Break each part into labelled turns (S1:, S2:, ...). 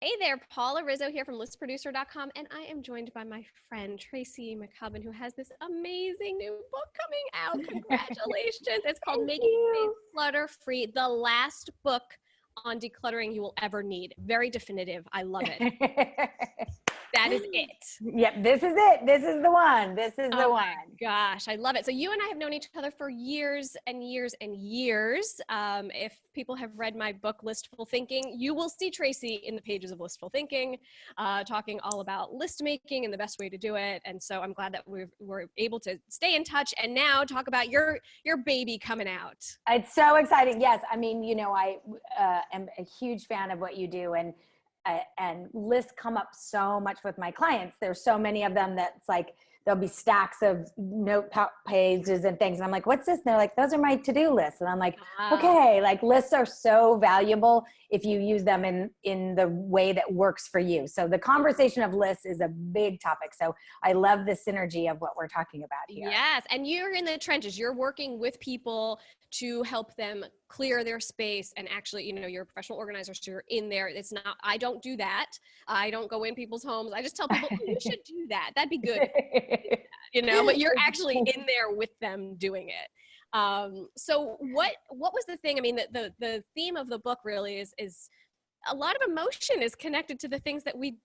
S1: Hey there, Paula Rizzo here from listproducer.com, and I am joined by my friend Tracy McCubbin, who has this amazing new book coming out. Congratulations. It's called Making Space Clutter-Free, the last book on decluttering you will ever need. Very definitive. I love it. That is it.
S2: Yep, this is it. This is the one. This is the one.
S1: Oh my gosh, I love it. So you and I have known each other for years and years and years. If people have read my book, Listful Thinking, you will see Tracy in the pages of Listful Thinking, talking all about list making and the best way to do it. And so I'm glad that we're able to stay in touch and now talk about your baby coming out.
S2: It's so exciting. Yes, I mean, you know, I am a huge fan of what you do, and lists come up so much with my clients. There's so many of them that's like, there'll be stacks of note pages and things. And I'm like, what's this? And they're like, those are my to-do lists. And I'm like, okay, like lists are so valuable if you use them in the way that works for you. So the conversation of lists is a big topic. So I love the synergy of what we're talking about here.
S1: Yes. And you're in the trenches. You're working with people to help them clear their space. And actually, you know, you're a professional organizer, so you're in there. It's not, I don't do that. I don't go in people's homes. I just tell people, oh, you should do that. That'd be good. You know, but you're actually in there with them doing it. So what was the thing? I mean, the theme of the book really is a lot of emotion is connected to the things that we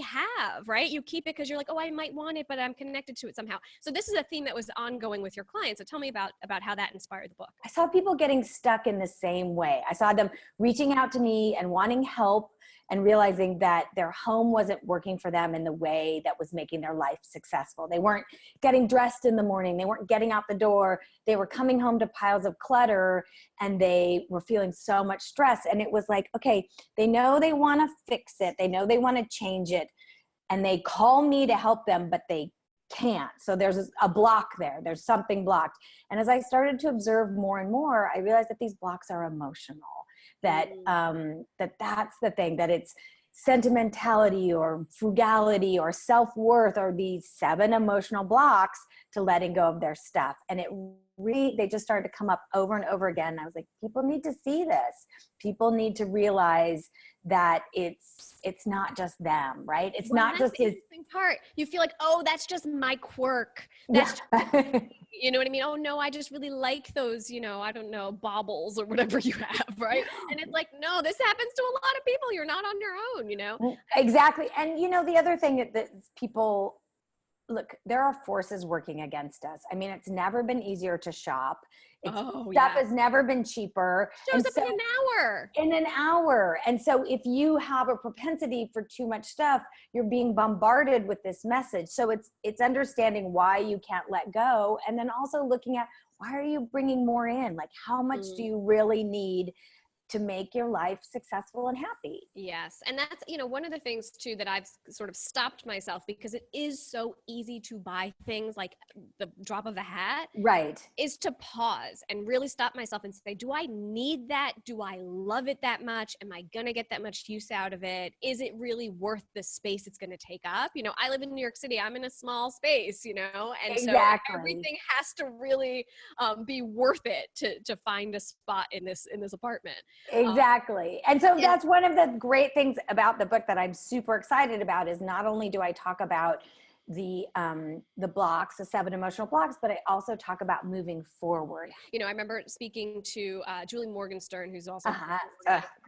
S1: have, right? You keep it because you're like, oh, I might want it, but I'm connected to it somehow. So this is a theme that was ongoing with your clients. So tell me about how that inspired the book.
S2: I saw people getting stuck in the same way. I saw them reaching out to me and wanting help and realizing that their home wasn't working for them in the way that was making their life successful. They weren't getting dressed in the morning. They weren't getting out the door. They were coming home to piles of clutter and they were feeling so much stress. And it was like, okay, they know they want to fix it. They know they want to change it. And they call me to help them, but they can't. So there's a block there. There's something blocked. And as I started to observe more and more, I realized that these blocks are emotional. That that's the thing, that it's sentimentality or frugality or self-worth or these 7 emotional blocks to letting go of their stuff. And they just started to come up over and over again. And I was like, people need to see this. People need to realize that it's not just them, right? It's not just
S1: the interesting part. You feel like, oh, that's just my quirk. That's just, you know what I mean? Oh no, I just really like those, you know, I don't know, baubles or whatever you have, right? And it's like, no, this happens to a lot of people. You're not on your own, you know?
S2: Exactly. And you know, the other thing that people, look, there are forces working against us. I mean, it's never been easier to shop. Stuff has never been cheaper.
S1: Shows up in an hour.
S2: In an hour. And so if you have a propensity for too much stuff, you're being bombarded with this message. So it's understanding why you can't let go. And then also looking at, why are you bringing more in? Like, how much do you really need to make your life successful and happy?
S1: Yes. And that's, you know, one of the things too that I've sort of stopped myself, because it is so easy to buy things like the drop of a hat,
S2: right?
S1: Is to pause and really stop myself and say, do I need that? Do I love it that much? Am I going to get that much use out of it? Is it really worth the space it's going to take up? You know, I live in New York City. I'm in a small space, you know, and so everything has to really be worth it to find a spot in this apartment.
S2: Exactly. And so that's one of the great things about the book that I'm super excited about, is not only do I talk about the blocks, the 7 emotional blocks, but I also talk about moving forward.
S1: You know, I remember speaking to Julie Morgenstern, who's also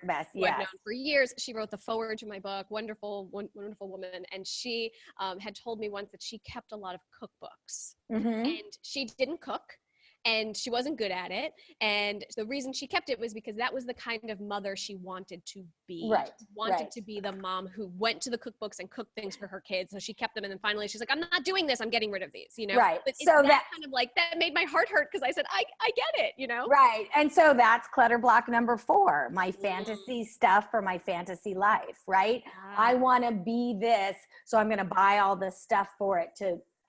S2: best,
S1: who I've known for years. She wrote the foreword to my book, wonderful woman. And she had told me once that she kept a lot of cookbooks, and she didn't cook. And she wasn't good at it. And the reason she kept it was because that was the kind of mother she wanted to be.
S2: Right.
S1: She wanted to be the mom who went to the cookbooks and cooked things for her kids. So she kept them. And then finally she's like, I'm not doing this. I'm getting rid of these, you know?
S2: Right.
S1: But so that kind of like, that made my heart hurt, because I said, I get it, you know?
S2: Right. And so that's clutter block number 4, my fantasy stuff for my fantasy life, right? I want to be this, so I'm going to buy all this stuff for it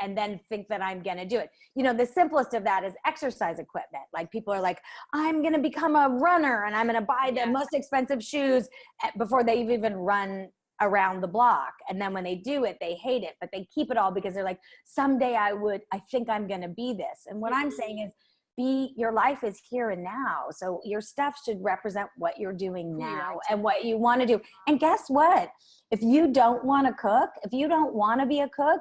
S2: and then think that I'm going to do it. You know, the simplest of that is exercise equipment. Like, people are like, I'm going to become a runner and I'm going to buy the most expensive shoes before they've even run around the block. And then when they do it, they hate it, but they keep it all because they're like, someday I think I'm going to be this. And what I'm saying is, your life is here and now. So your stuff should represent what you're doing now and what you want to do. And guess what? If you don't want to cook, if you don't want to be a cook,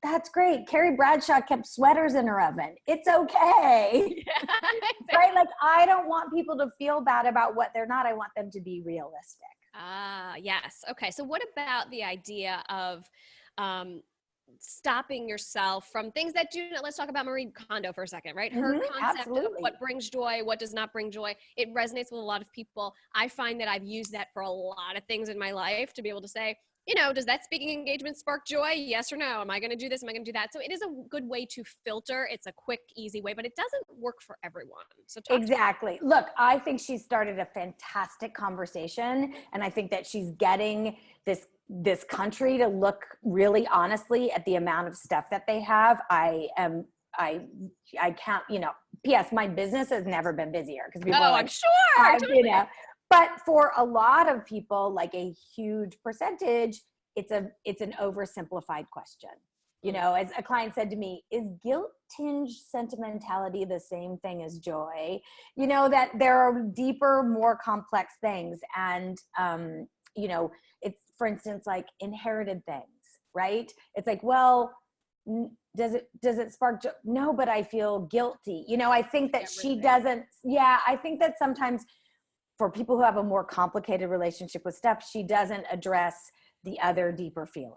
S2: that's great. Carrie Bradshaw kept sweaters in her oven. It's okay.
S1: Yeah, exactly.
S2: Right? Like, I don't want people to feel bad about what they're not. I want them to be realistic.
S1: Ah, yes. Okay. So what about the idea of stopping yourself from things that do not, let's talk about Marie Kondo for a second, right? Her concept of what brings joy, what does not bring joy. It resonates with a lot of people. I find that I've used that for a lot of things in my life to be able to say, you know, does that speaking engagement spark joy? Yes or no? Am I going to do this? Am I going to do that? So it is a good way to filter. It's a quick, easy way, but it doesn't work for everyone. So
S2: exactly. Look, I think she started a fantastic conversation, and I think that she's getting this country to look really honestly at the amount of stuff that they have. I can't, you know, P.S. my business has never been busier because people are like,
S1: I'm sure. Totally.
S2: You know, but for a lot of people, like a huge percentage, it's an oversimplified question. You know, as a client said to me, is guilt-tinged sentimentality the same thing as joy? You know, that there are deeper, more complex things. And, you know, it's, for instance, like inherited things, right? It's like, well, does it spark joy? No, but I feel guilty. You know, I think that she doesn't. Yeah, I think that sometimes for people who have a more complicated relationship with stuff, she doesn't address the other deeper feelings.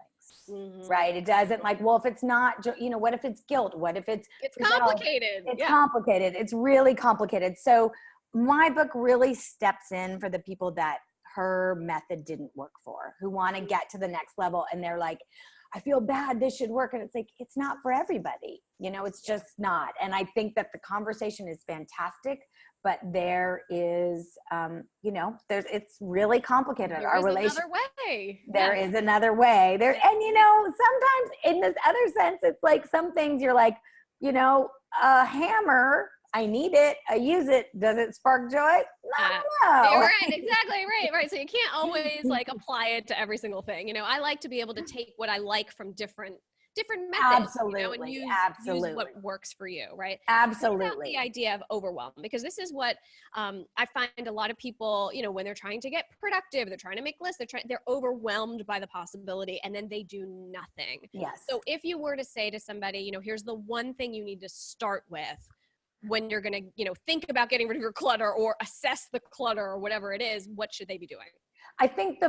S2: Right? It doesn't, like, well, if it's not, you know, what if it's guilt? What if it's
S1: complicated?
S2: It's complicated. It's really complicated. So my book really steps in for the people that her method didn't work for, who want to get to the next level. And they're like, I feel bad, this should work. And it's like, it's not for everybody. You know, it's just not. And I think that the conversation is fantastic, but there is, you know, it's really complicated.
S1: There is another way.
S2: There is another way there. And, you know, sometimes in this other sense, it's like some things you're like, you know, a hammer, I need it, I use it. Does it spark joy? No.
S1: You're right, exactly right. So you can't always like apply it to every single thing. You know, I like to be able to take what I like from different methods,
S2: absolutely,
S1: you know, and use what works for you, right?
S2: Absolutely.
S1: What about the idea of overwhelm? Because this is what I find a lot of people, you know, when they're trying to get productive, they're trying to make lists, they're overwhelmed by the possibility, and then they do nothing.
S2: Yes.
S1: So if you were to say to somebody, you know, here's the one thing you need to start with when you're going to, you know, think about getting rid of your clutter or assess the clutter or whatever it is, what should they be doing?
S2: I think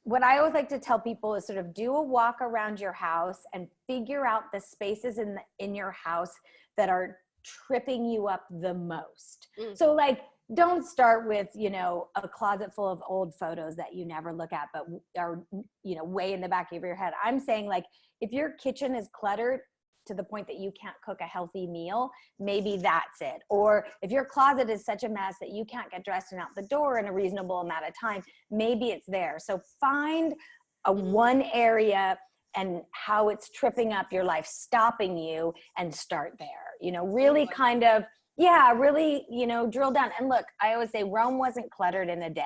S2: what I always like to tell people is sort of do a walk around your house and figure out the spaces in your house that are tripping you up the most. So like, don't start with, you know, a closet full of old photos that you never look at, but are, you know, way in the back of your head. I'm saying, like, if your kitchen is cluttered to the point that you can't cook a healthy meal, maybe that's it. Or if your closet is such a mess that you can't get dressed and out the door in a reasonable amount of time, maybe it's there. So find one area and how it's tripping up your life, stopping you, and start there. You know, really kind of, really, you know, drill down. And look, I always say Rome wasn't cluttered in a day.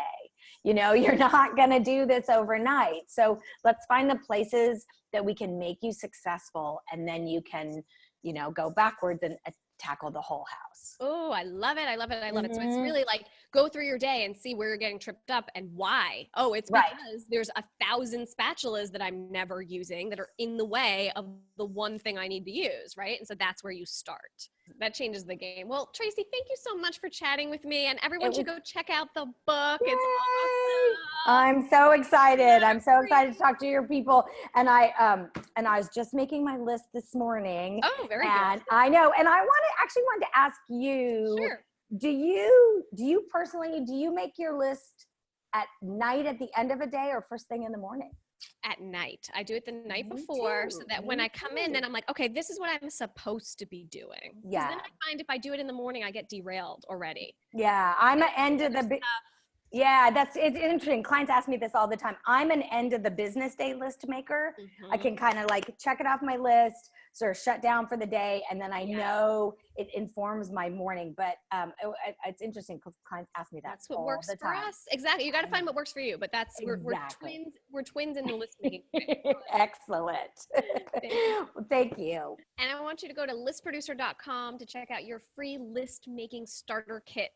S2: You know, you're not going to do this overnight. So let's find the places that we can make you successful, and then you can, you know, go backwards and tackle the whole house.
S1: Oh, I love it. I love it. I love it. So it's really like, go through your day and see where you're getting tripped up and why. Oh, it's because there's 1,000 spatulas that I'm never using that are in the way of the one thing I need to use, right? And so that's where you start. That changes the game. Well, Tracy, thank you so much for chatting with me, and everyone should go check out the book. Yay! It's awesome.
S2: I'm so excited. I'm so excited to talk to your people. And I was just making my list this morning.
S1: Oh, very good.
S2: I know. And I wanted to ask you,
S1: sure.
S2: Do you personally, do you make your list at night at the end of a day or first thing in the morning?
S1: At night. I do it the night before, so that when I come in, then I'm like, okay, this is what I'm supposed to be doing.
S2: Yeah.
S1: Then I find if I do it in the morning, I get derailed already.
S2: Yeah. I'm an end of the, yeah, it's interesting. Clients ask me this all the time. I'm an end of the business day list maker. I can kind of like check it off my list, sort of shut down for the day. And then I know it informs my morning. But it's interesting because clients ask me that.
S1: That's what
S2: all
S1: works
S2: the
S1: for
S2: time.
S1: us. Exactly. You got to find what works for you, but that's,
S2: Exactly.
S1: we're twins in the list making.
S2: Excellent.
S1: Thank you.
S2: Well, thank you.
S1: And I want you to go to listproducer.com to check out your free list making starter kit.